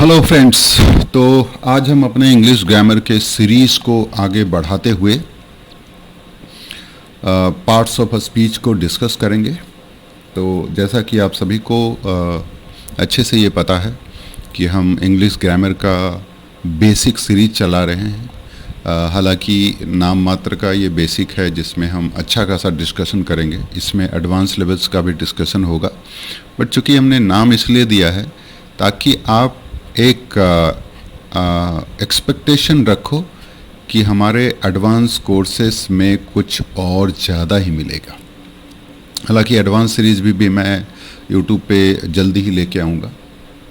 Hello friends. तो आज हम अपने इंग्लिश ग्रामर के सीरीज़ को आगे बढ़ाते हुए पार्ट्स ऑफ स्पीच को डिस्कस करेंगे। तो जैसा कि आप सभी को अच्छे से ये पता है कि हम इंग्लिश ग्रामर का बेसिक सीरीज चला रहे हैं। हालांकि नाम मात्र का ये बेसिक है, जिसमें हम अच्छा खासा डिस्कशन करेंगे। इसमें एडवांस लेवल्स का भी डिस्कशन होगा, बट चूँकि हमने नाम इसलिए दिया है ताकि आप एक एक्सपेक्टेशन रखो कि हमारे एडवांस कोर्सेस में कुछ और ज़्यादा ही मिलेगा। हालांकि एडवांस सीरीज़ भी मैं यूट्यूब पे जल्दी ही लेके आऊँगा,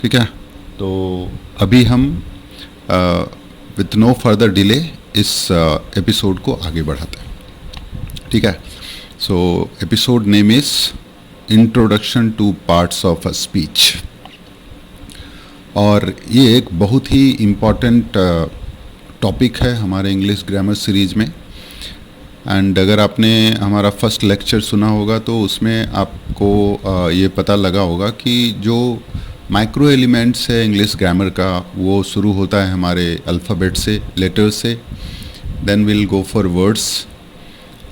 ठीक है। तो अभी हम विथ नो फर्दर डिले इस एपिसोड को आगे बढ़ाते हैं, ठीक है। सो episode name is introduction two parts of a speech, और ये एक बहुत ही इम्पॉर्टेंट टॉपिक है हमारे इंग्लिश ग्रामर सीरीज़ में। एंड अगर आपने हमारा फर्स्ट लेक्चर सुना होगा तो उसमें आपको ये पता लगा होगा कि जो माइक्रो एलिमेंट्स है इंग्लिश ग्रामर का, वो शुरू होता है हमारे अल्फ़ाबेट से, लेटर्स से। Then will go for words,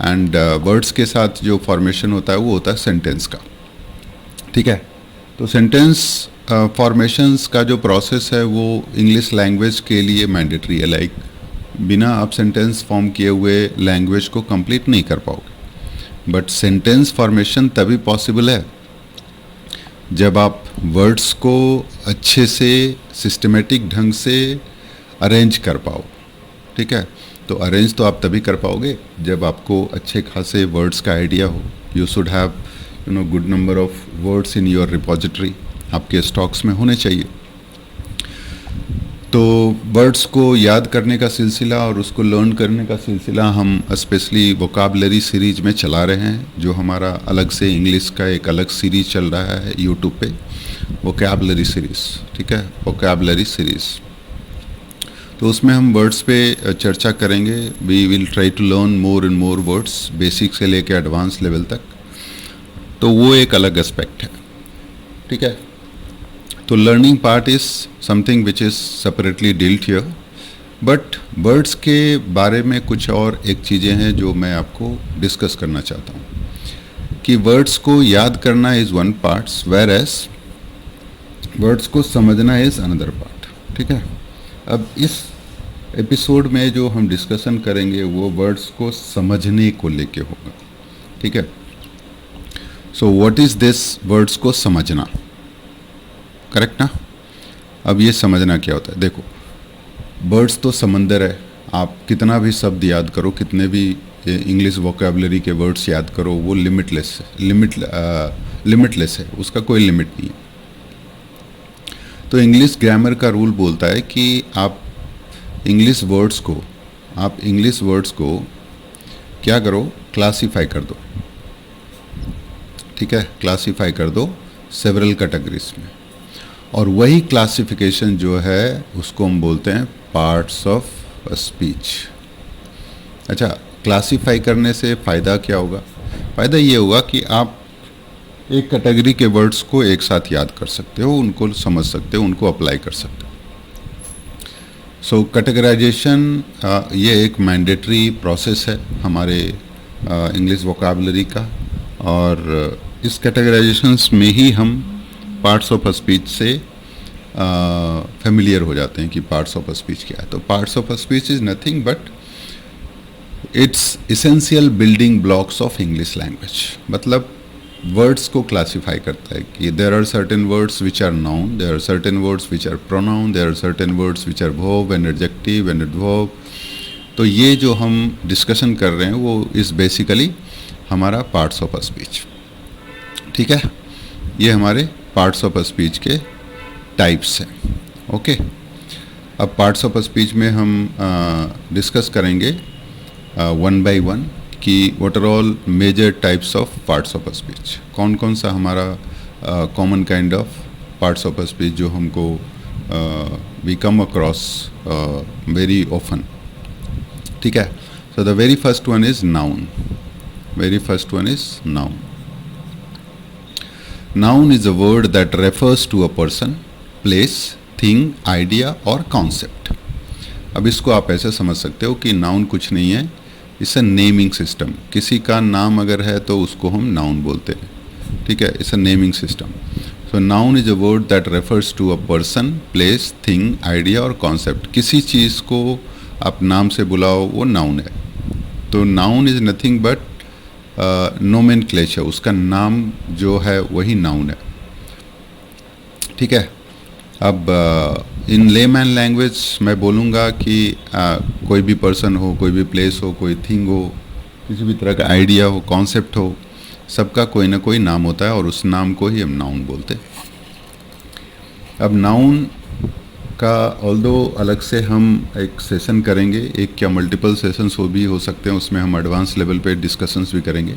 and words के साथ जो फॉर्मेशन होता है वो होता है सेंटेंस का, ठीक है। तो सेंटेंस फॉर्मेशंस का जो प्रोसेस है वो इंग्लिश लैंग्वेज के लिए मैंडेटरी है। लाइक बिना आप सेंटेंस फॉर्म किए हुए लैंग्वेज को कंप्लीट नहीं कर पाओगे। बट सेंटेंस फॉर्मेशन तभी पॉसिबल है जब आप वर्ड्स को अच्छे से सिस्टमेटिक ढंग से अरेंज कर पाओ, ठीक है। तो अरेंज तो आप तभी कर पाओगे जब आपको अच्छे खासे वर्ड्स का आइडिया हो। You should have good number of words in your repository, आपके स्टॉक्स में होने चाहिए। तो वर्ड्स को याद करने का सिलसिला और उसको लर्न करने का सिलसिला हम स्पेशली वोकैबुलरी सीरीज में चला रहे हैं, जो हमारा अलग से इंग्लिश का एक अलग सीरीज चल रहा है यूट्यूब पे, वोकैबुलरी सीरीज़, ठीक है, वोकैबुलरी सीरीज़। तो उसमें हम वर्ड्स पे चर्चा करेंगे। We will try to learn more and more words, basic से लेकर एडवांस लेवल तक। तो वो एक अलग एस्पेक्ट है, ठीक है। तो learning part is something which is separately dealt here, but words के बारे में कुछ और एक चीज़ें हैं जो मैं आपको डिस्कस करना चाहता हूँ कि वर्ड्स को याद करना is one part, where as words को समझना इज़ अनदर पार्ट, ठीक है। अब इस एपिसोड में जो हम डिस्कशन करेंगे वो वर्ड्स को समझने को लेके होगा, ठीक है। So what is this words को समझना, करेक्ट ना। अब ये समझना क्या होता है, देखो वर्ड्स तो समंदर है। आप कितना भी शब्द याद करो, कितने भी इंग्लिश वोकैबुलरी के वर्ड्स याद करो, वो लिमिटलेस है, उसका कोई लिमिट नहीं है। तो इंग्लिश ग्रामर का रूल बोलता है कि आप इंग्लिश वर्ड्स को क्या करो, क्लासीफाई कर दो, ठीक है, क्लासीफाई कर दो सेवरल कैटेगरीज में। और वही क्लासिफिकेशन जो है उसको हम बोलते हैं पार्ट्स ऑफ स्पीच। अच्छा, क्लासिफाई करने से फ़ायदा क्या होगा? फ़ायदा ये होगा कि आप एक कैटेगरी के वर्ड्स को एक साथ याद कर सकते हो, उनको समझ सकते हो, उनको अप्लाई कर सकते हो। सो कैटेगराइजेशन ये एक मैंडेटरी प्रोसेस है हमारे इंग्लिश वोकैबुलरी का, और इस कैटेगराइजेशंस में ही हम पार्ट्स ऑफ स्पीच से फेमिलियर हो जाते हैं कि पार्ट्स ऑफ स्पीच क्या है। तो parts of speech is nothing but it's essential building blocks of English language. मतलब वर्ड्स को क्लासिफाई करता है कि there are certain words which are noun, there are certain words which are pronoun, there are certain words which are verb and adjective and adverb. तो ये जो हम discussion कर रहे हैं वो इज़ बेसिकली हमारा पार्ट्स ऑफ स्पीच, ठीक है। ये हमारे पार्ट्स ऑफ स्पीच के टाइप्स हैं, ओके। अब पार्ट्स ऑफ स्पीच में हम डिस्कस करेंगे वन बाय वन कि what are all major types of parts of speech. कौन कौन सा हमारा common kind of parts of speech जो हमको we come across very often, ठीक है। So the very first one is noun. Noun is a word that refers to a person, place, thing, idea और concept. अब इसको आप ऐसे समझ सकते हो कि नाउन कुछ नहीं है, इट्स अ नेमिंग सिस्टम। किसी का नाम अगर है तो उसको हम नाउन बोलते हैं, ठीक है, it's a naming system. So noun is a word that refers to a person, place, thing, idea और कॉन्सेप्ट। किसी चीज़ को आप नाम से बुलाओ वो नाउन है। तो noun is nothing but nomenclature, उसका नाम जो है वही नाउन है, ठीक है। अब इन लेमैन लैंग्वेज मैं बोलूँगा कि कोई भी पर्सन हो, कोई भी प्लेस हो, कोई थिंग हो, किसी भी तरह का आइडिया हो, कॉन्सेप्ट हो, सबका कोई ना कोई नाम होता है और उस नाम को ही हम नाउन बोलते हैं। अब नाउन का ऑल्दो अलग से हम एक सेशन करेंगे, एक क्या मल्टीपल सेशंस वो भी हो सकते हैं, उसमें हम एडवांस लेवल पे डिस्कशंस भी करेंगे।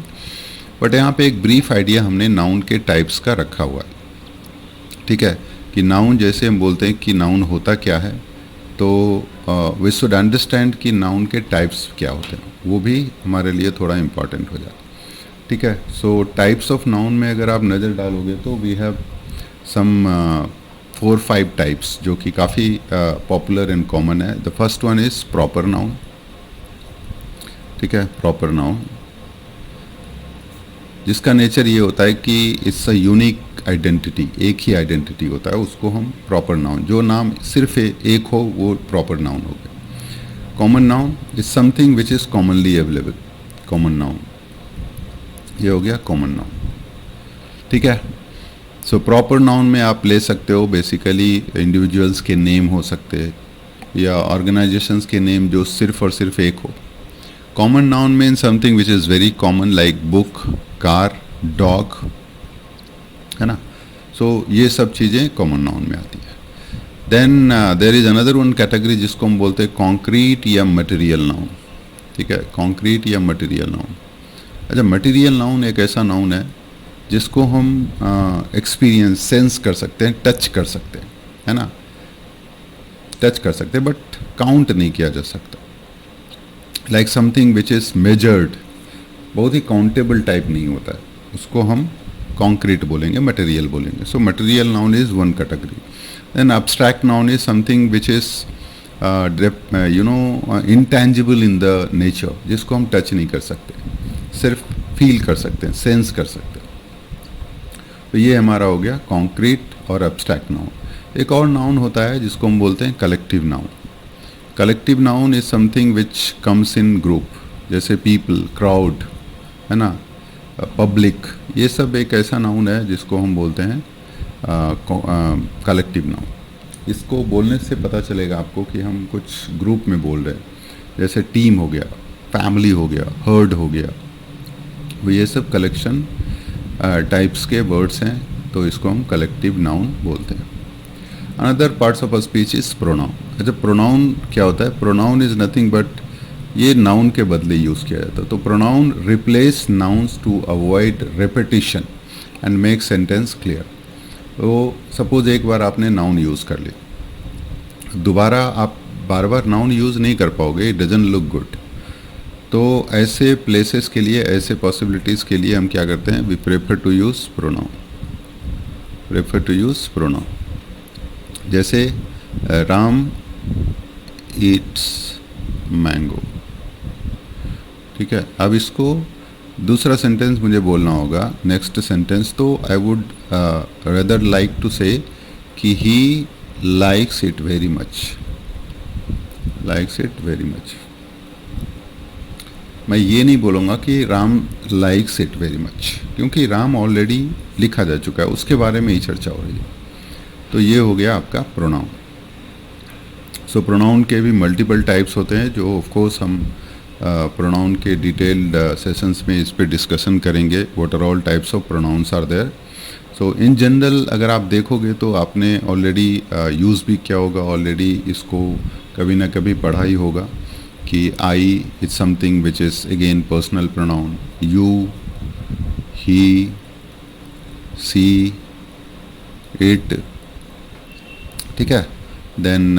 बट यहाँ पे एक ब्रीफ आइडिया हमने नाउन के टाइप्स का रखा हुआ है, ठीक है, कि नाउन जैसे हम बोलते हैं कि नाउन होता क्या है, तो वी शुड अंडरस्टैंड कि नाउन के टाइप्स क्या होते हैं, वो भी हमारे लिए थोड़ा इम्पॉर्टेंट हो जाता है, ठीक है। सो टाइप्स ऑफ नाउन में अगर आप नज़र डालोगे तो वी हैव सम 4-5 टाइप्स जो कि काफ़ी पॉपुलर एंड कॉमन है। The first one is proper noun, ठीक है, प्रॉपर नाउन जिसका नेचर ये होता है कि इट्स अ यूनिक आइडेंटिटी, एक ही आइडेंटिटी होता है, उसको हम प्रॉपर नाउन, जो नाम सिर्फ एक हो वो प्रॉपर नाउन हो गया। Common noun is something which is commonly available, common noun ये हो गया कॉमन नाउन, ठीक है। सो प्रॉपर नाउन में आप ले सकते हो बेसिकली इंडिविजुअल्स के नेम हो सकते हैं या ऑर्गेनाइजेशंस के नेम जो सिर्फ और सिर्फ एक हो। Common noun mean something which is very common like book, car, dog, है ना। सो ये सब चीज़ें कॉमन नाउन में आती है। Then there is another one category जिसको हम बोलते हैं कॉन्क्रीट या मटेरियल नाउन, ठीक है, कॉन्क्रीट या मटेरियल नाउन। अच्छा, मटेरियल नाउन एक ऐसा नाउन है जिसको हम एक्सपीरियंस सेंस कर सकते हैं, टच कर सकते हैं, है ना, टच कर सकते हैं, बट काउंट नहीं किया जा सकता। Like something which is measured, बहुत ही काउंटेबल टाइप नहीं होता है, उसको हम कॉन्क्रीट बोलेंगे, मटेरियल बोलेंगे। So material noun is one category. Then abstract noun is something which is intangible in the nature, जिसको हम टच नहीं कर सकते, सिर्फ फील कर सकते हैं, सेंस कर सकते हैं। तो ये हमारा हो गया कॉन्क्रीट और abstract नाउन। एक और नाउन होता है जिसको हम बोलते हैं collective noun. Collective noun is something which comes in group, जैसे पीपल, क्राउड, है ना, पब्लिक, ये सब एक ऐसा नाउन है जिसको हम बोलते हैं कलेक्टिव नाउन। इसको बोलने से पता चलेगा आपको कि हम कुछ ग्रुप में बोल रहे हैं, जैसे टीम हो गया, फैमिली हो गया, हर्ड हो गया, वो ये सब कलेक्शन टाइप्स के वर्ड्स हैं, तो इसको हम कलेक्टिव नाउन बोलते हैं। Another parts of a speech is pronoun. अच्छा, प्रोनाउन क्या होता है? प्रोनाउन इज नथिंग बट ये नाउन के बदले यूज़ किया जाता है। तो pronoun replace nouns to avoid repetition and make sentence clear. तो सपोज एक बार आपने नाउन यूज़ कर लिया, दोबारा आप बार बार नाउन यूज़ नहीं कर पाओगे, इट डजंट लुक गुड। तो ऐसे प्लेसेस के लिए, ऐसे पॉसिबिलिटीज़ के लिए हम क्या करते हैं? We prefer to use pronoun, prefer to use pronoun. जैसे राम ईट्स मैंगो, ठीक है। अब इसको दूसरा सेंटेंस मुझे बोलना होगा, नेक्स्ट सेंटेंस, तो I would rather like to say कि he likes it very much, likes it very much. मैं ये नहीं बोलूँगा कि Ram likes it very much, क्योंकि राम ऑलरेडी लिखा जा चुका है, उसके बारे में ही चर्चा हो रही है। तो ये हो गया आपका प्रोनाउन। सो प्रोनाउन के भी मल्टीपल टाइप्स होते हैं, जो ऑफ कोर्स हम प्रोनाउन के डिटेल्ड सेशंस में इस पे डिस्कशन करेंगे। What are all types of pronouns are there. So in general अगर आप देखोगे तो आपने ऑलरेडी यूज़ भी किया होगा, ऑलरेडी इसको कभी ना कभी पढ़ा ही होगा कि I is something which is again personal pronoun, you, he, she, it, ठीक है। Then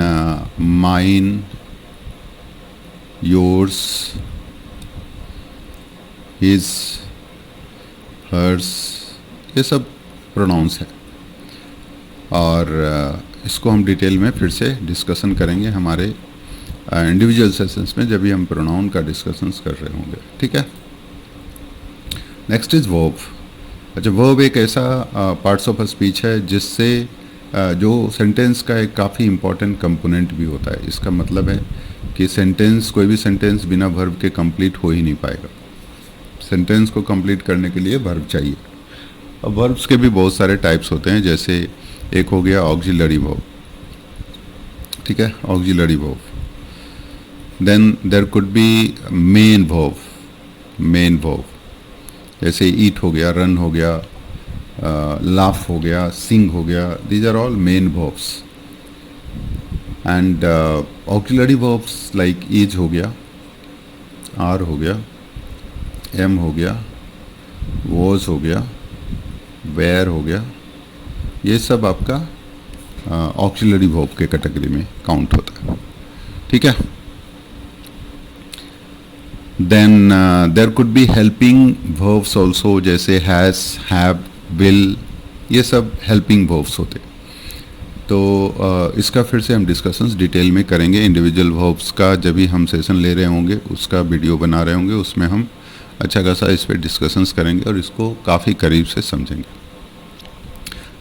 mine, yours, his, hers, ये सब प्रोनाउंस है। और इसको हम डिटेल में फिर से डिस्कशन करेंगे हमारे इंडिविजुअल सेशंस में, जब भी हम प्रोनाउन का डिस्कशंस कर रहे होंगे, ठीक है। Next is verb. अच्छा, वर्ब एक ऐसा पार्ट्स ऑफ अ स्पीच है जिससे जो सेंटेंस का एक काफ़ी इम्पॉर्टेंट कंपोनेंट भी होता है। इसका मतलब है कि सेंटेंस, कोई भी सेंटेंस बिना वर्ब के कंप्लीट हो ही नहीं पाएगा। सेंटेंस को कंप्लीट करने के लिए वर्ब चाहिए। अब वर्ब्स के भी बहुत सारे टाइप्स होते हैं, जैसे एक हो गया ऑक्सिलरी वर्ब, ठीक है, auxiliary verb. Then there could be main verb, main verb, जैसे ईट हो गया, रन हो गया, लाफ हो गया, सिंग हो गया, these are all main verbs. And auxiliary verbs like is हो गया, आर हो गया, एम हो गया, वॉज हो गया, वेयर हो गया, ये सब आपका ऑक्सिलरी वर्ब के कैटेगरी में काउंट होता है, ठीक है। Then there could be helping verbs also, जैसे हैज़, हैव, विल, ये सब हेल्पिंग वर्ब्स होते। तो इसका फिर से हम डिस्कशंस डिटेल में करेंगे। इंडिविजुअल वर्ब्स का जब भी हम सेशन ले रहे होंगे, उसका वीडियो बना रहे होंगे, उसमें हम अच्छा खासा इस पर डिस्कशंस करेंगे और इसको काफ़ी करीब से समझेंगे।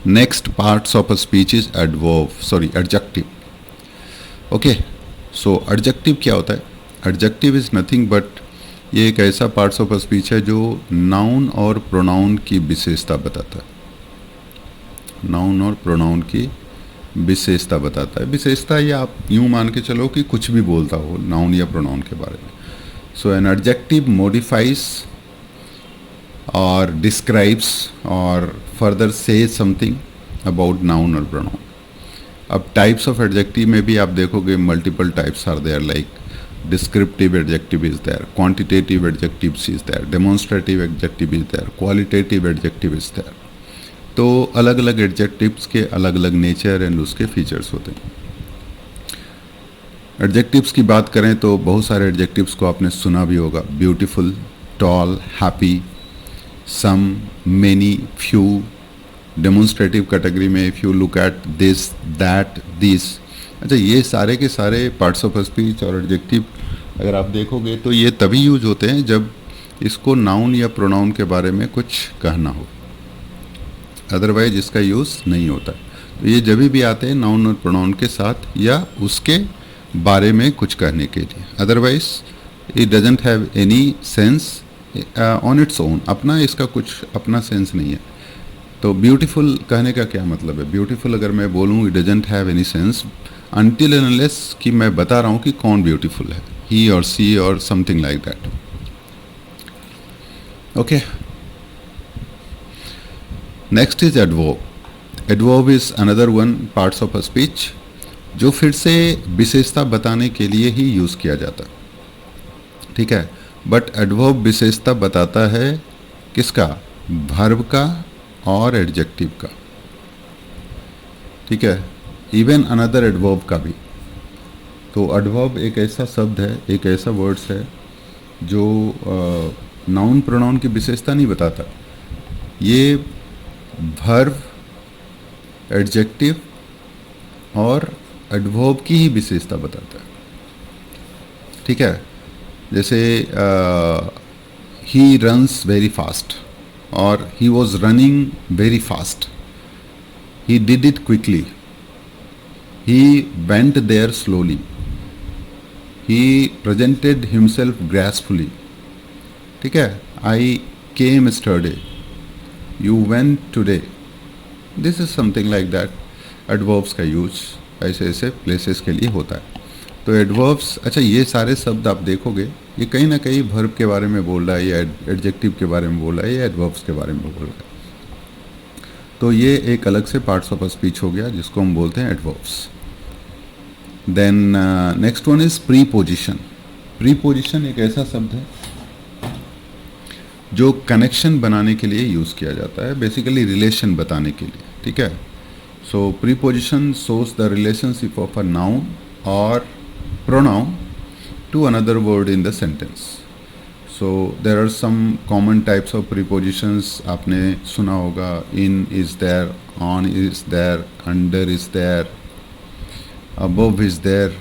Next parts of a speech is adjective. Okay, so adjective क्या होता है? एडजेक्टिव इज़ नथिंग बट ये एक ऐसा पार्ट्स ऑफ अ स्पीच है जो नाउन और प्रोनाउन की विशेषता बताता है। नाउन और प्रोनाउन की विशेषता बताता है। विशेषता ये आप यूँ मान के चलो कि कुछ भी बोलता हो नाउन या प्रोनाउन के बारे में। सो एन एडजेक्टिव मॉडिफाइज और डिस्क्राइब्स और further say something about noun और प्रोनाउन। अब टाइप्स ऑफ एडजेक्टिव में भी आप देखोगे multiple types are there, like descriptive adjective is there, quantitative adjectives is there, demonstrative adjective is there, qualitative adjective is there। तो अलग अलग एडजेक्टिव्स के अलग अलग नेचर एंड उसके फीचर्स होते हैं। एडजेक्टिव्स की बात करें तो बहुत सारे एडजेक्टिव्स को आपने सुना भी होगा, ब्यूटीफुल, टॉल, हैप्पी, सम, मेनी, फ्यू। डेमोन्स्ट्रेटिव कैटेगरी में if you look at this, that, this, अच्छा, ये सारे के सारे पार्ट्स ऑफ स्पीच और एडजेक्टिव अगर आप देखोगे तो ये तभी यूज होते हैं जब इसको नाउन या प्रोनाउन के बारे में कुछ कहना हो, अदरवाइज इसका यूज़ नहीं होता। तो ये जब भी आते हैं नाउन और प्रोनाउन के साथ या उसके बारे में कुछ कहने के लिए, otherwise it doesn't have any sense on its own. अपना इसका कुछ अपना सेंस नहीं है। तो ब्यूटीफुल कहने का क्या मतलब है? ब्यूटीफुल अगर मैं बोलूँ it doesn't have any sense until and unless कि मैं बता रहा हूँ कि कौन ब्यूटीफुल है, ही और सी और something like that. Okay, next is adverb. Adverb is another one parts of a speech जो फिर से विशेषता बताने के लिए ही यूज़ किया जाता है, ठीक है। बट एडवर्ब विशेषता बताता है किसका? वर्ब का और एडजेक्टिव का, ठीक है, इवन अनदर एडवर्ब का भी। तो एडवर्ब एक ऐसा शब्द है, एक ऐसा वर्ड्स है जो नाउन प्रोनाउन की विशेषता नहीं बताता, ये वर्ब, एडजेक्टिव और एडवर्ब की ही विशेषता बताता है, ठीक है। जैसे ही रन्स वेरी फास्ट और he was running very fast, he did it quickly, he went there slowly, he presented himself gracefully, ठीक है। I came yesterday, you went today, this is something like that। Adverbs का use ऐसे ऐसे places के लिए होता है। तो एडवर्ब्स, अच्छा, ये सारे शब्द आप देखोगे ये कहीं ना कहीं वर्ब के बारे में बोल रहा है या एडजेक्टिव के बारे में बोल रहा है या एडवर्ब्स के बारे में बोल रहा है। तो ये एक अलग से पार्ट्स ऑफ अ स्पीच हो गया जिसको हम बोलते हैं adverbs. Then next one is preposition. Preposition एक ऐसा शब्द है जो कनेक्शन बनाने के लिए यूज़ किया जाता है, बेसिकली रिलेशन बताने के लिए, ठीक है। So preposition shows the relationship of a noun और pronoun to another word in the sentence. So there are some common types of prepositions आपने सुना होगा, in is there, on is there, under is there, above is there,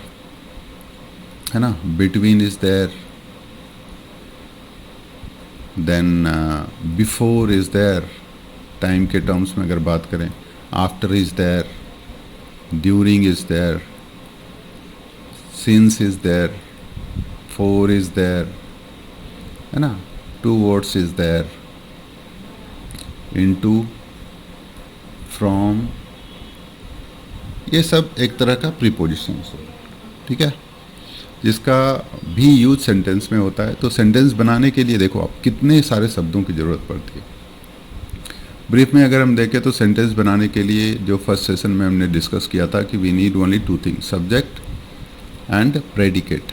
है ना, between is there, then before is there, time के terms में अगर बात करें, after is there, during is there, since is there, for is there, है ना, to words is there, into, from, ये सब एक तरह का प्रीपोजिशंस है, ठीक है, जिसका भी यूज सेंटेंस में होता है। तो सेंटेंस बनाने के लिए देखो आप कितने सारे शब्दों की ज़रूरत पड़ती है। ब्रीफ में अगर हम देखें तो सेंटेंस बनाने के लिए जो फर्स्ट सेशन में हमने डिस्कस किया था कि we need only two things, subject and predicate,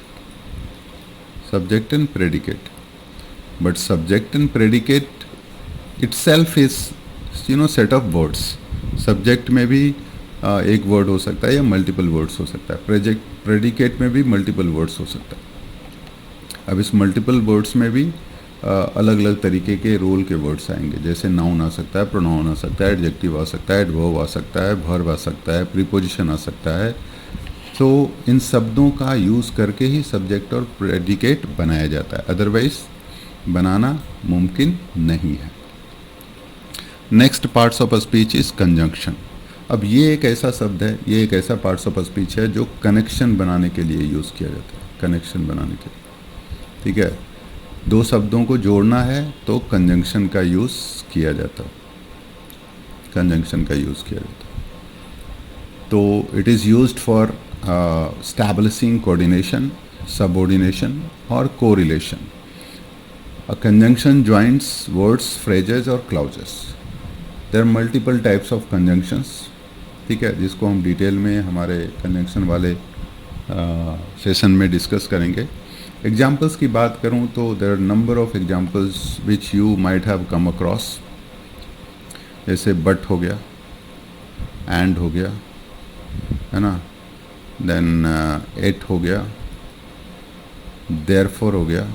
subject and predicate. But subject and predicate itself is set of words. Subject में भी एक वर्ड हो सकता है या मल्टीपल वर्ड्स हो सकता है, प्रेडिकेट में भी मल्टीपल वर्ड्स हो सकता है। अब इस मल्टीपल वर्ड्स में भी अलग अलग तरीके के रोल के वर्ड्स आएंगे, जैसे नाउन आ सकता है, प्रोनाउन आ सकता है, एडजेक्टिव आ सकता है, एडवर्ब आ सकता है, वर्ब आ सकता है, प्रीपोजिशन आ सकता है। तो इन शब्दों का यूज़ करके ही सब्जेक्ट और प्रेडिकेट बनाया जाता है, अदरवाइज बनाना मुमकिन नहीं है। Next parts of speech is conjunction. अब ये एक ऐसा शब्द है, ये एक ऐसा पार्ट्स ऑफ स्पीच है जो कनेक्शन बनाने के लिए यूज़ किया जाता है, कनेक्शन बनाने के लिए, ठीक है। दो शब्दों को जोड़ना है तो कंजंक्शन का यूज़ किया जाता है, कंजंक्शन का यूज़ किया जाता है। तो it is used for establishing coordination, subordination or correlation. A conjunction joins words, phrases or clauses. There are multiple types of conjunctions, ठीक है, जिसको हम डिटेल में हमारे कंजंक्शन वाले सेशन में डिस्कस करेंगे। एग्जाम्पल्स की बात करूं तो there are number of examples which you might have come across, जैसे बट हो गया, एंड हो गया, है ना, देन एट हो गया, देयरफॉर हो गया।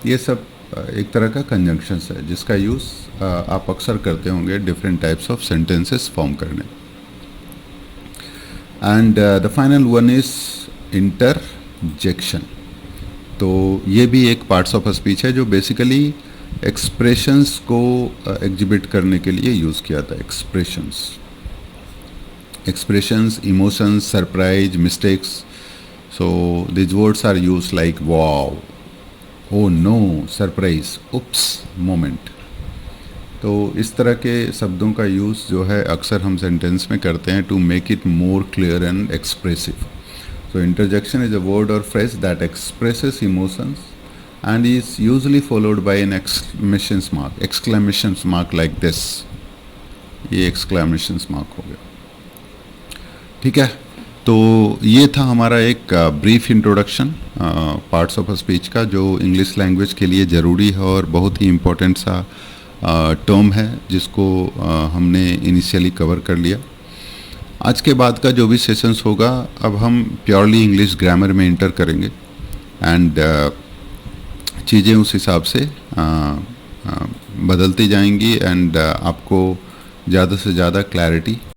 ये सब एक तरह का कंजंक्शंस है जिसका यूज़ आप अक्सर करते होंगे different types of sentences form करने। And the final one is interjection. तो ये भी एक पार्ट्स ऑफ स्पीच है जो बेसिकली एक्सप्रेशंस को एग्जिबिट करने के लिए यूज़ किया था। Expressions, emotions, surprise, mistakes. So these words are used like wow, oh no, surprise, oops, moment. तो इस तरह के शब्दों का यूज़ जो है अक्सर हम सेंटेंस में करते हैं to make it more clear and expressive. So interjection is a word or phrase that expresses emotions and is usually followed by an exclamation mark like this. ये exclamation mark हो गया, ठीक है। तो ये था हमारा एक brief introduction parts of speech का, जो इंग्लिश लैंग्वेज के लिए ज़रूरी है और बहुत ही इम्पोर्टेंट सा टर्म है जिसको हमने इनिशियली कवर कर लिया। आज के बाद का जो भी सेशंस होगा अब हम प्योरली इंग्लिश ग्रामर में इंटर करेंगे एंड चीज़ें उस हिसाब से बदलती जाएंगी एंड आपको ज़्यादा से ज़्यादा क्लैरिटी